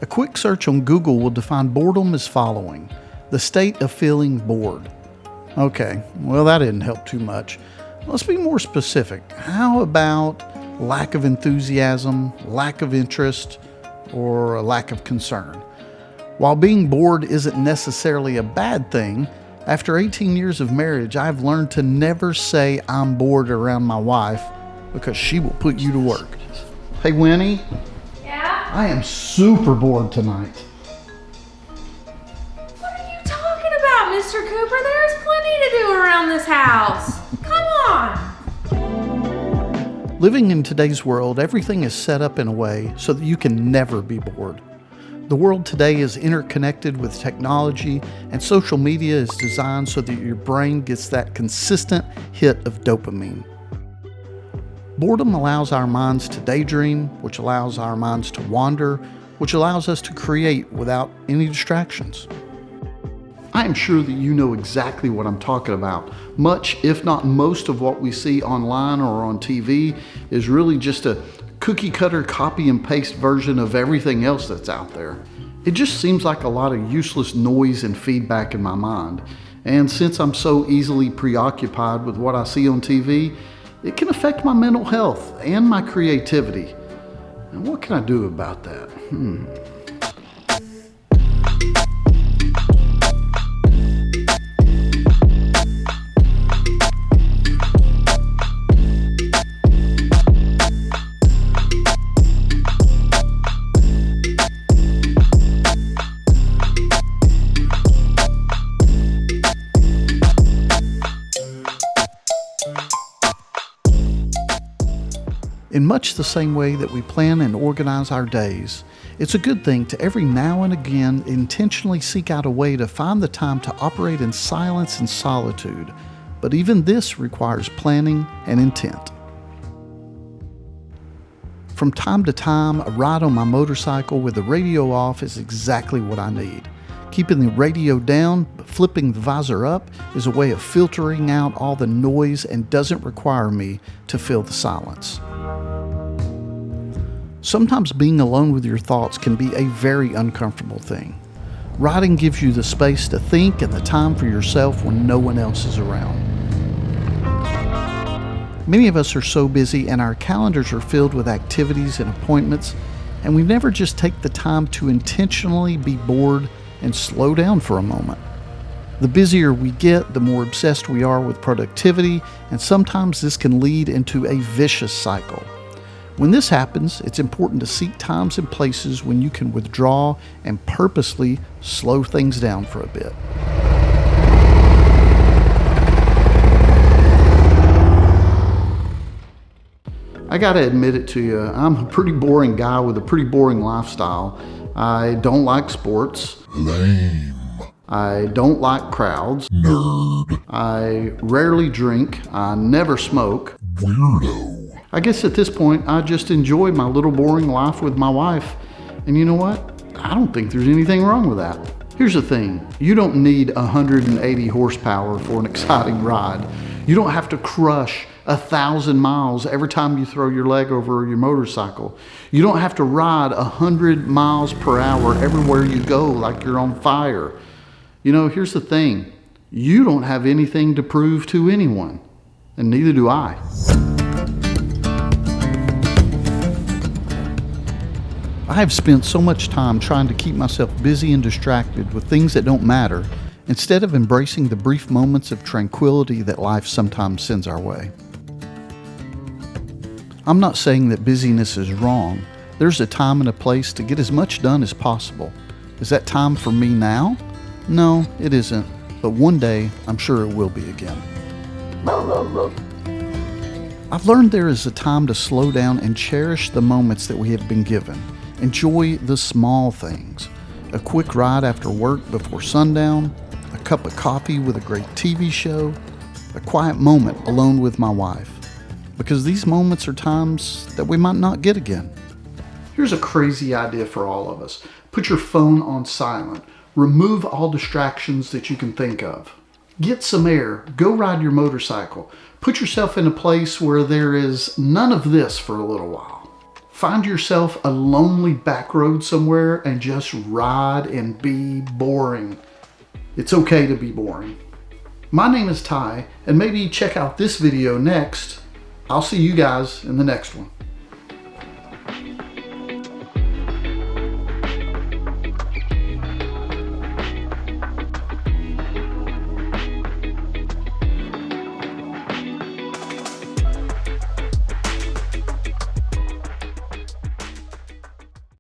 quick search on Google will define boredom as following: the state of feeling bored. Okay, well, that didn't help too much. Let's be more specific. How about lack of enthusiasm, lack of interest, or a lack of concern? While being bored isn't necessarily a bad thing, after 18 years of marriage, I've learned to never say I'm bored around my wife because she will put you to work. Hey, Winnie. Yeah? I am super bored tonight. What are you talking about, Mr. Cooper? There's plenty to do around this house. Come on. Living in today's world, everything is set up in a way so that you can never be bored. The world today is interconnected with technology, and social media is designed so that your brain gets that consistent hit of dopamine. Boredom allows our minds to daydream, which allows our minds to wander, which allows us to create without any distractions. I am sure that you know exactly what I'm talking about. Much, if not most, of what we see online or on TV is really just a cookie cutter copy and paste version of everything else that's out there. It just seems like a lot of useless noise and feedback in my mind. And since I'm so easily preoccupied with what I see on TV, it can affect my mental health and my creativity. And what can I do about that? In much the same way that we plan and organize our days, it's a good thing to every now and again intentionally seek out a way to find the time to operate in silence and solitude, but even this requires planning and intent. From time to time, a ride on my motorcycle with the radio off is exactly what I need. Keeping the radio down but flipping the visor up is a way of filtering out all the noise and doesn't require me to fill the silence. Sometimes being alone with your thoughts can be a very uncomfortable thing. Riding gives you the space to think and the time for yourself when no one else is around. Many of us are so busy and our calendars are filled with activities and appointments, and we never just take the time to intentionally be bored and slow down for a moment. The busier we get, the more obsessed we are with productivity, and sometimes this can lead into a vicious cycle. When this happens, it's important to seek times and places when you can withdraw and purposely slow things down for a bit. I gotta admit it to you, I'm a pretty boring guy with a pretty boring lifestyle. I don't like sports. Lame. I don't like crowds. Nerd. I rarely drink. I never smoke. Weirdo. I guess at this point, I just enjoy my little boring life with my wife. And you know what? I don't think there's anything wrong with that. Here's the thing. You don't need 180 horsepower for an exciting ride. You don't have to crush 1,000 miles every time you throw your leg over your motorcycle. You don't have to ride 100 miles per hour everywhere you go like you're on fire. You know, here's the thing. You don't have anything to prove to anyone, and neither do I. I have spent so much time trying to keep myself busy and distracted with things that don't matter, instead of embracing the brief moments of tranquility that life sometimes sends our way. I'm not saying that busyness is wrong. There's a time and a place to get as much done as possible. Is that time for me now? No, it isn't, but one day I'm sure it will be again. I've learned there is a time to slow down and cherish the moments that we have been given. Enjoy the small things. A quick ride after work before sundown, a cup of coffee with a great TV show, a quiet moment alone with my wife. Because these moments are times that we might not get again. Here's a crazy idea for all of us. Put your phone on silent. Remove all distractions that you can think of. Get some air. Go ride your motorcycle. Put yourself in a place where there is none of this for a little while. Find yourself a lonely back road somewhere and just ride and be boring. It's okay to be boring. My name is Ty, and maybe check out this video next. I'll see you guys in the next one.